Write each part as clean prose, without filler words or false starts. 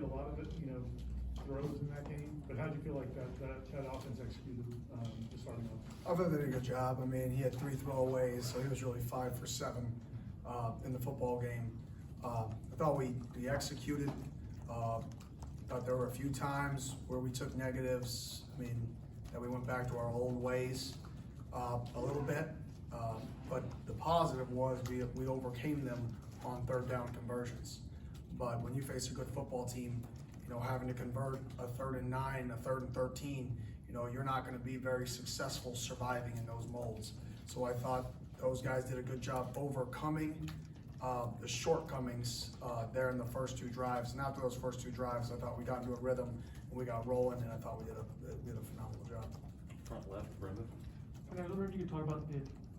a lot of it, throws in that game, but how do you feel like that offense executed the starting off? I thought they did a good job. I mean, he had 3 throwaways, so he was really 5 for 7 in the football game. I thought we executed. Thought there were a few times where we took negatives. I mean, that we went back to our old ways a little bit. But the positive was we overcame them on 3rd down conversions. But when you face a good football team, having to convert a 3rd and 9, a 3rd and 13, you're not going to be very successful surviving in those molds. So I thought those guys did a good job overcoming the shortcomings there in the first 2 drives. And after those first 2 drives, I thought we got into a rhythm and we got rolling, and I thought we did a phenomenal job. Front left, Brendan. And I was wondering if you could talk about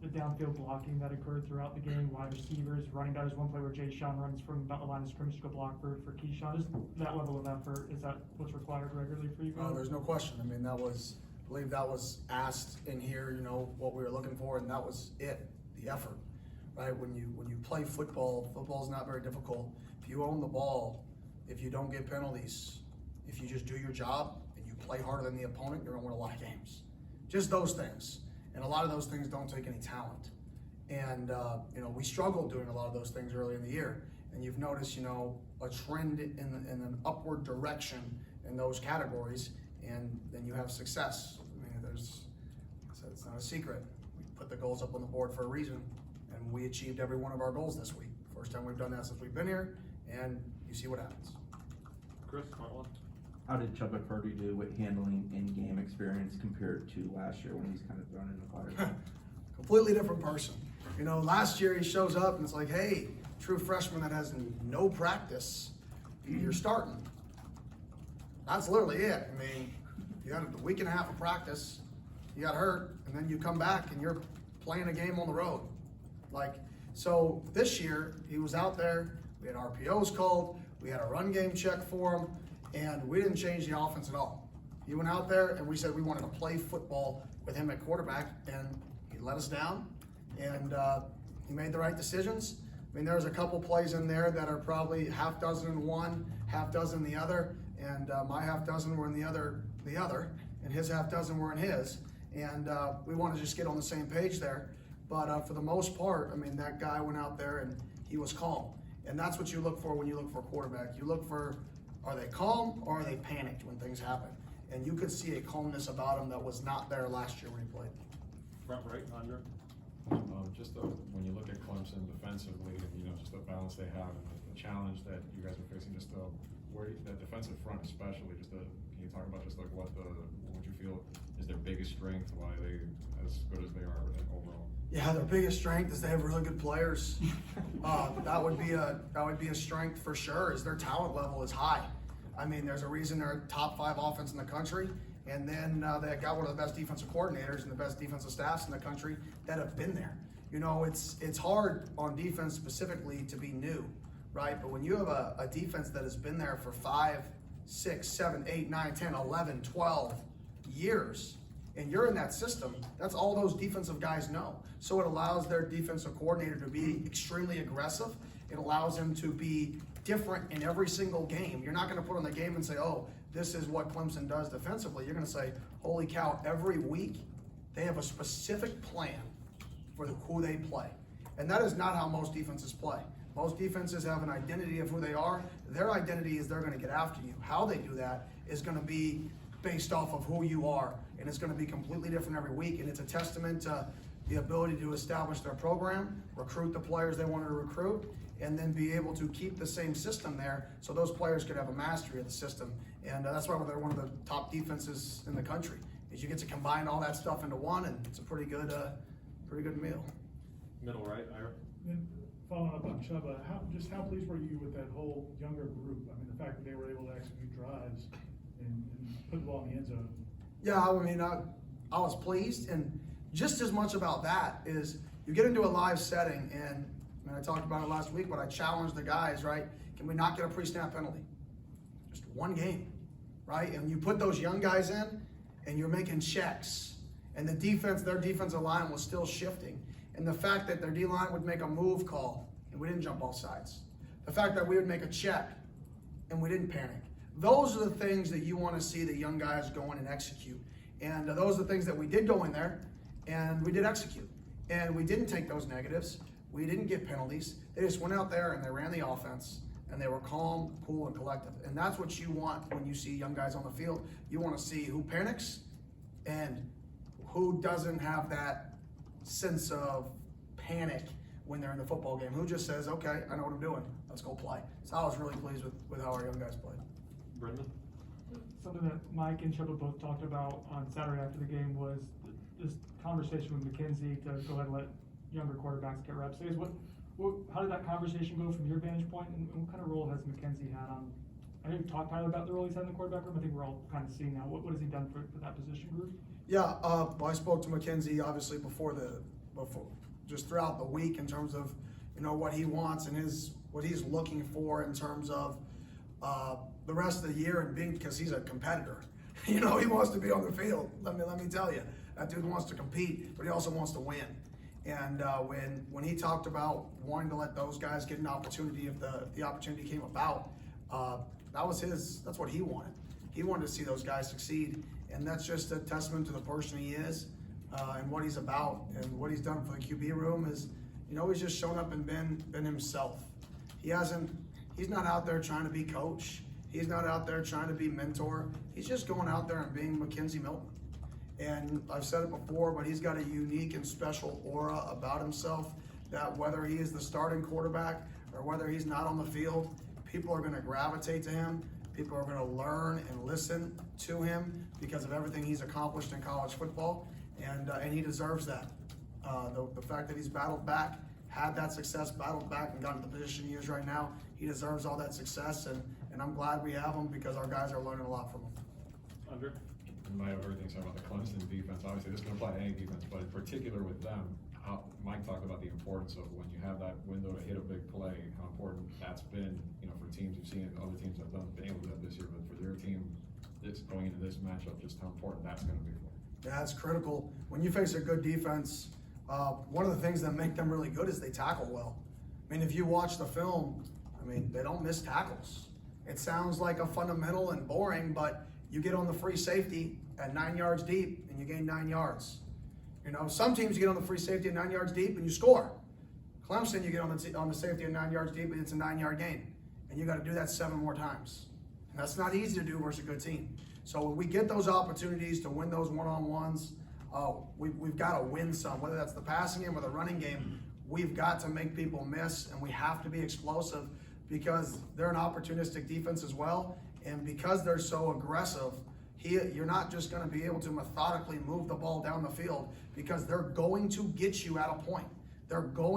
the downfield blocking that occurred throughout the game, wide receivers, running back. There's one play where Jay Sean runs from about the line of scrimmage to go block for Keyshawn. Is that level of effort, is that what's required regularly for you guys? There's no question. I mean, I believe that was asked in here, what we were looking for, and that was it, the effort, right? When you play football's not very difficult. If you own the ball, if you don't get penalties, if you just do your job and you play harder than the opponent, you're gonna win a lot of games. Just those things. And a lot of those things don't take any talent. And, we struggled doing a lot of those things early in the year. And you've noticed, a trend in an upward direction in those categories, and then you have success. I mean, it's not a secret. We put the goals up on the board for a reason, and we achieved every one of our goals this week. First time we've done that since we've been here, and you see what happens. Chris, front left. How did Chuba Purdy do with handling in-game experience compared to last year when he's kind of thrown in the fire? Completely different person. Last year he shows up and it's like, hey, true freshman that has no practice, you're starting. That's literally it. I mean, you had a week and a half of practice, you got hurt, and then you come back and you're playing a game on the road. So this year he was out there, we had RPOs called, we had a run game check for him, and we didn't change the offense at all. He went out there and we said we wanted to play football with him at quarterback, and he let us down, and he made the right decisions. I mean, there's a couple plays in there that are probably half dozen in one, half dozen in the other, and my half dozen were in the other, and his half dozen were in his. And we want to just get on the same page there. But for the most part, I mean, that guy went out there and he was calm. And that's what you look for when you look for a quarterback. You look for, are they calm or are they panicked when things happen? And you could see a calmness about him that was not there last year when he played. Front right, Andre. When you look at Clemson defensively, and just the balance they have and the challenge that you guys are facing, the defensive front especially, can you talk about what you feel is their biggest strength, why they as good as they are overall? Yeah, their biggest strength is they have really good players. That would be a strength for sure. Is their talent level is high. I mean, there's a reason they're top 5 offense in the country, and then they got one of the best defensive coordinators and the best defensive staffs in the country that have been there. It's hard on defense specifically to be new, right? But when you have a defense that has been there for 5, 6, 7, 8, 9, 10, 11, 12 years, and you're in that system, that's all those defensive guys know. So it allows their defensive coordinator to be extremely aggressive. It allows him to be different in every single game. You're not going to put on the game and say, oh, this is what Clemson does defensively. You're going to say, holy cow, every week they have a specific plan for who they play. And that is not how most defenses play. Most defenses have an identity of who they are. Their identity is they're going to get after you. How they do that is going to be based off of who you are. And it's going to be completely different every week. And it's a testament to the ability to establish their program, recruit the players they want to recruit, and then be able to keep the same system there so those players could have a mastery of the system. And that's why they're one of the top defenses in the country, is you get to combine all that stuff into one, and it's a pretty good meal. Middle right, Ira. And following up on Chuba, how pleased were you with that whole younger group? I mean, the fact that they were able to execute drives and put the ball in the end zone. Yeah, I mean, I was pleased, and just as much about that is you get into a live setting, and I talked about it last week, but I challenged the guys, right? Can we not get a pre-snap penalty? Just one game, right? And you put those young guys in, and you're making checks, and their defensive line was still shifting. And the fact that their D-line would make a move call, and we didn't jump all sides. The fact that we would make a check, and we didn't panic. Those are the things that you want to see the young guys go in and execute. And those are the things that we did go in there and we did execute. And we didn't take those negatives. We didn't get penalties. They just went out there and they ran the offense and they were calm, cool, and collective. And that's what you want when you see young guys on the field. You want to see who panics and who doesn't have that sense of panic when they're in the football game. Who just says, okay, I know what I'm doing. Let's go play. So I was really pleased with how our young guys played. Brendan? Something that Mike and Chubba both talked about on Saturday after the game was this conversation with McKenzie to go ahead and let younger quarterbacks get reps. How did that conversation go from your vantage point, and what kind of role has McKenzie had on? I know you've talked, Tyler, about the role he's had in the quarterback room. I think we're all kind of seeing now. What has he done for that position group? Yeah, I spoke to McKenzie obviously before just throughout the week in terms of what he wants and what he's looking for in terms of the rest of the year and because he's a competitor. He wants to be on the field. Let me tell you, that dude wants to compete, but he also wants to win. And when he talked about wanting to let those guys get an opportunity if the opportunity came about, that's what he wanted. He wanted to see those guys succeed, and that's just a testament to the person he is and what he's about and what he's done for the QB room is, he's just shown up and been himself. He's not out there trying to be coach. He's not out there trying to be mentor. He's just going out there and being Mackenzie Milton. And I've said it before, but he's got a unique and special aura about himself that whether he is the starting quarterback or whether he's not on the field, people are going to gravitate to him. People are going to learn and listen to him because of everything he's accomplished in college football, and he deserves that. The fact that he's battled back, had that success, battled back, and gotten to the position he is right now, he deserves all that success, and I'm glad we have him because our guys are learning a lot from him. Andre? My everything said about the Clemson defense, obviously this can apply to any defense, but in particular with them, Mike talked about the importance of when you have that window to hit a big play, how important that's been, for teams you've seen, other teams have been able to do that this year, but for their team, it's going into this matchup, just how important that's going to be for them. Yeah, it's critical. When you face a good defense, one of the things that make them really good is they tackle well. I mean, if you watch the film, they don't miss tackles. It sounds like a fundamental and boring, but you get on the free safety at 9 yards deep and you gain 9 yards. Some teams you get on the free safety at 9 yards deep and you score. Clemson, you get on the safety at 9 yards deep and it's a 9-yard gain. And you got to do that 7 more times. And that's not easy to do versus a good team. So when we get those opportunities to win those one-on-ones, we've got to win some, whether that's the passing game or the running game. We've got to make people miss, and we have to be explosive because they're an opportunistic defense as well. And because they're so aggressive, you're not just going to be able to methodically move the ball down the field because they're going to get you at a point.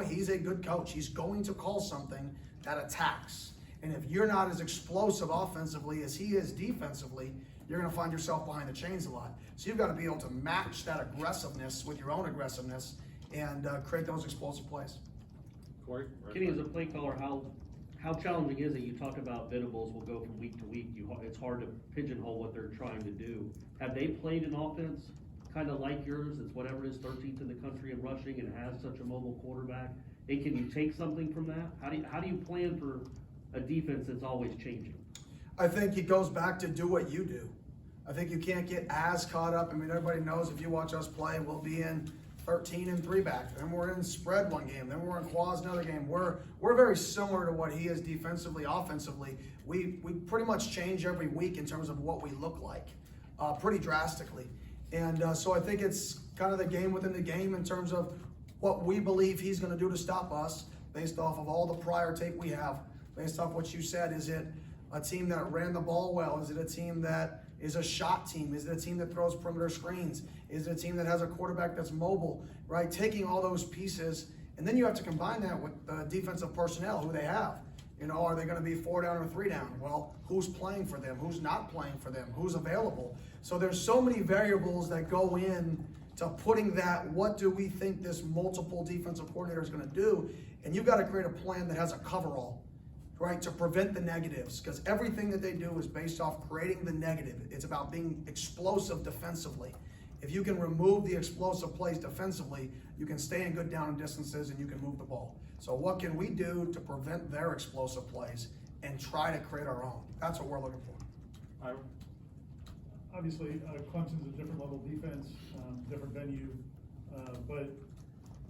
He's a good coach. He's going to call something that attacks. And if you're not as explosive offensively as he is defensively, you're going to find yourself behind the chains a lot. So you've got to be able to match that aggressiveness with your own aggressiveness and create those explosive plays. Corey? Kenny, as a play caller, how challenging is it? You talk about Venables will go from week to week. It's hard to pigeonhole what they're trying to do. Have they played an offense kind of like yours? It's whatever it is, 13th in the country in rushing and has such a mobile quarterback. And can you take something from that? How do you plan for a defense that's always changing? I think it goes back to do what you do. I think you can't get as caught up. Everybody knows if you watch us play, we'll be in 13 and 3 back. Then we're in spread one game. Then we're in quads another game. We're very similar to what he is defensively, offensively. We pretty much change every week in terms of what we look like, pretty drastically. And so I think it's kind of the game within the game in terms of what we believe he's going to do to stop us based off of all the prior tape we have, based off what you said. Is it a team that ran the ball well? Is it a team that is a shot team? Is it a team that throws perimeter screens? Is it a team that has a quarterback that's mobile, right? Taking all those pieces, and then you have to combine that with the defensive personnel, who they have. Are they going to be 4 down or 3 down? Well, who's playing for them? Who's not playing for them? Who's available? So there's so many variables that go in to putting that, what do we think this multiple defensive coordinator is going to do? And you've got to create a plan that has a coverall, right, to prevent the negatives, because everything that they do is based off creating the negative. It's about being explosive defensively. If you can remove the explosive plays defensively, you can stay in good down and distances and you can move the ball. So what can we do to prevent their explosive plays and try to create our own? That's what we're looking for. Ira? Obviously, Clemson's a different level of defense, different venue, but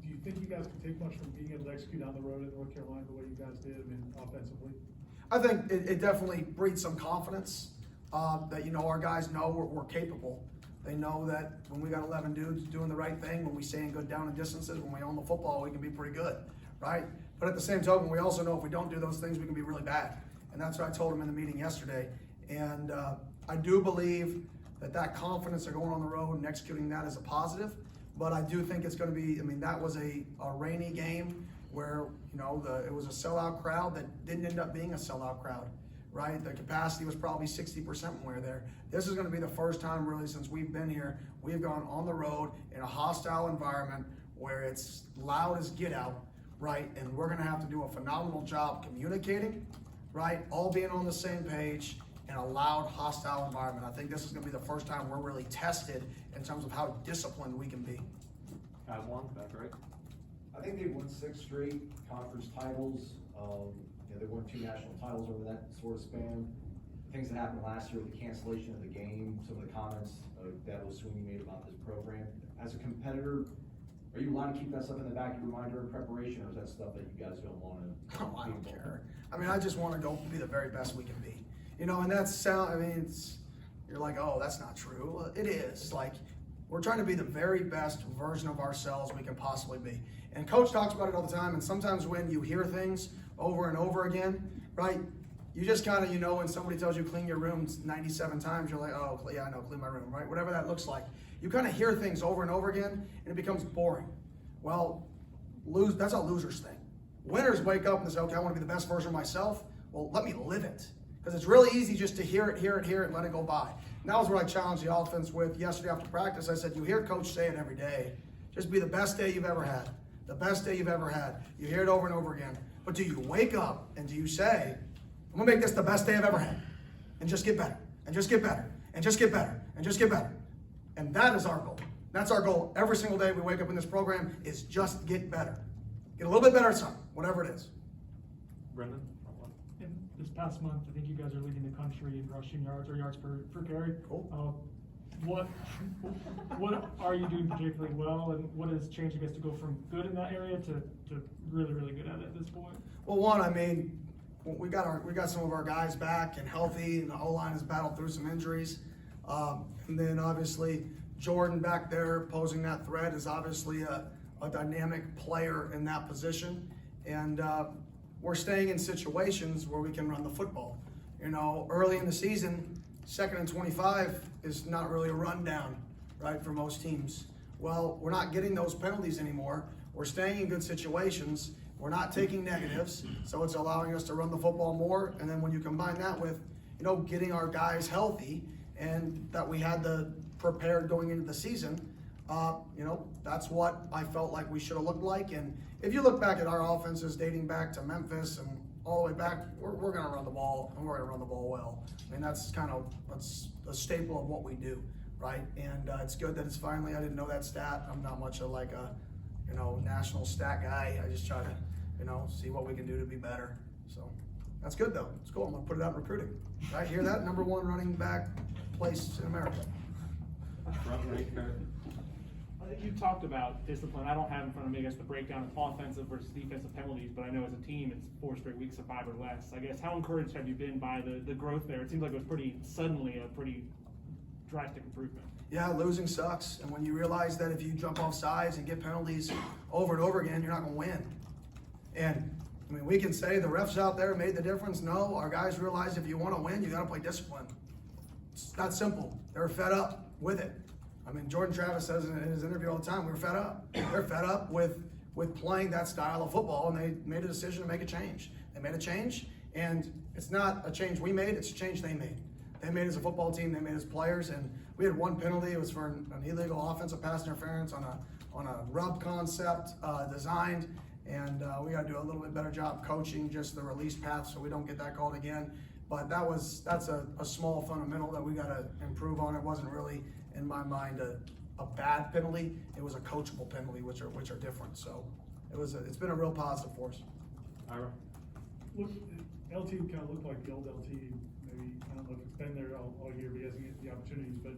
do you think you guys can take much from being able to execute on the road in North Carolina the way you guys did, I mean, offensively? I think it definitely breeds some confidence, that, you know, our guys know we're capable. They know that when we got 11 dudes doing the right thing, when we stay in good down and distances, when we own the football, we can be pretty good, right? But at the same token, we also know if we don't do those things, we can be really bad. And that's what I told them in the meeting yesterday. And I do believe that confidence of going on the road and executing that is a positive. But I do think it's going to be, I mean, that was a rainy game where, you know, it was a sellout crowd that didn't end up being a sellout crowd, right? The capacity was probably 60% when we were there. This is going to be the first time really since we've been here, we've gone on the road in a hostile environment where it's loud as get out, right? And we're going to have to do a phenomenal job communicating, right? All being on the same page in a loud, hostile environment. I think this is going to be the first time we're really tested in terms of how disciplined we can be. Aswan, back right? I think they won 6 straight conference titles. They won 2 national titles over that sort of span. Things that happened last year with the cancellation of the game, some of the comments that Sweeney made about this program. As a competitor, are you allowed to keep that stuff in the back of your mind during preparation, or is that stuff that you guys don't want to? Oh, I don't care. I mean, I just want to go be the very best we can be. You know, and you're like, oh, that's not true. Well, it is. Like, we're trying to be the very best version of ourselves we can possibly be. And Coach talks about it all the time, and sometimes when you hear things over and over again, right, you just kind of, you know, when somebody tells you clean your room 97 times, you're like, oh, yeah, I know, clean my room, right? Whatever that looks like. You kind of hear things over and over again, and it becomes boring. Well, that's how losers think. Winners wake up and say, okay, I want to be the best version of myself. Well, let me live it. Because it's really easy just to hear it, and let it go by. And that was what I challenged the offense with yesterday after practice. I said, you hear Coach say it every day. Just be the best day you've ever had. The best day you've ever had. You hear it over and over again. But do you wake up and do you say, I'm going to make this the best day I've ever had? And just get better, and just get better, and just get better, and just get better. And that is our goal. That's our goal every single day we wake up in this program is just get better. Get a little bit better at something, whatever it is. Brendan? In this past month, I think you guys are leading the country in rushing yards or yards per carry. Cool. What are you doing particularly well, and what has changed, I guess, to go from good in that area to really, really good at it at this point? Well, one, I mean, we got some of our guys back and healthy, and the O-line has battled through some injuries. And then obviously Jordan back there posing that threat is obviously a dynamic player in that position. And we're staying in situations where we can run the football. You know, early in the season, 2nd and 25 is not really a rundown, right, for most teams. Well, we're not getting those penalties anymore. We're staying in good situations. We're not taking negatives, so it's allowing us to run the football more. And then when you combine that with, you know, getting our guys healthy and that we had the prepared going into the season, you know, that's what I felt like we should have looked like. And if you look back at our offenses dating back to Memphis and all the way back, we're going to run the ball, and we're going to run the ball well. I mean, that's a staple of what we do, right? And it's good that it's finally, I didn't know that stat. I'm not much of like a, you know, national stat guy. I just try to, you know, see what we can do to be better. So that's good though. It's cool. I'm going to put it out in recruiting. Right? Hear that? #1 running back place in America. Front right, Kurt? I think you talked about discipline. I don't have in front of me, I guess, the breakdown of offensive versus defensive penalties, but I know as a team, it's 4 straight weeks of 5 or less. I guess, how encouraged have you been by the growth there? It seems like it was pretty suddenly a pretty drastic improvement. Yeah, losing sucks. And when you realize that if you jump off sides and get penalties over and over again, you're not going to win. And I mean, we can say the refs out there made the difference. No, our guys realized if you want to win, you got to play discipline. It's that simple. They're fed up with it. I mean, Jordan Travis says in his interview all the time, we're fed up. They're fed up with playing that style of football, and they made a decision to make a change. They made a change, and it's not a change we made, it's a change they made. They made it as a football team, they made it as players, and we had 1 penalty. It was for an illegal offensive pass interference on a rub concept designed, and we got to do a little bit better job coaching just the release path so we don't get that called again. But that's a small fundamental that we got to improve on. It wasn't really, in my mind, a bad penalty. It was a coachable penalty, which are different. So it's been a real positive for us. Ira? Look, LT kind of looked like the old LT. Maybe, I don't know if it's been there all opportunities, but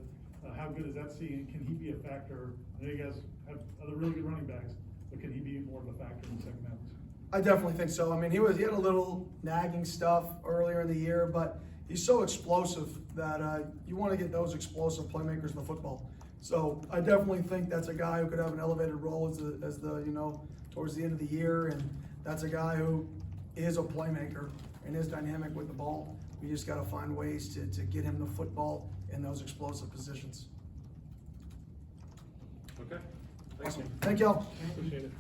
how good is that seeing? Can he be a factor? I know you guys have other really good running backs, but can he be more of a factor in the second half? I definitely think so. I mean, he had a little nagging stuff earlier in the year, but he's so explosive that you want to get those explosive playmakers in the football. So I definitely think that's a guy who could have an elevated role as the towards the end of the year, and that's a guy who is a playmaker and is dynamic with the ball. We just got to find ways to get him the football in those explosive positions. Okay. Thank you. Thank y'all. Appreciate it.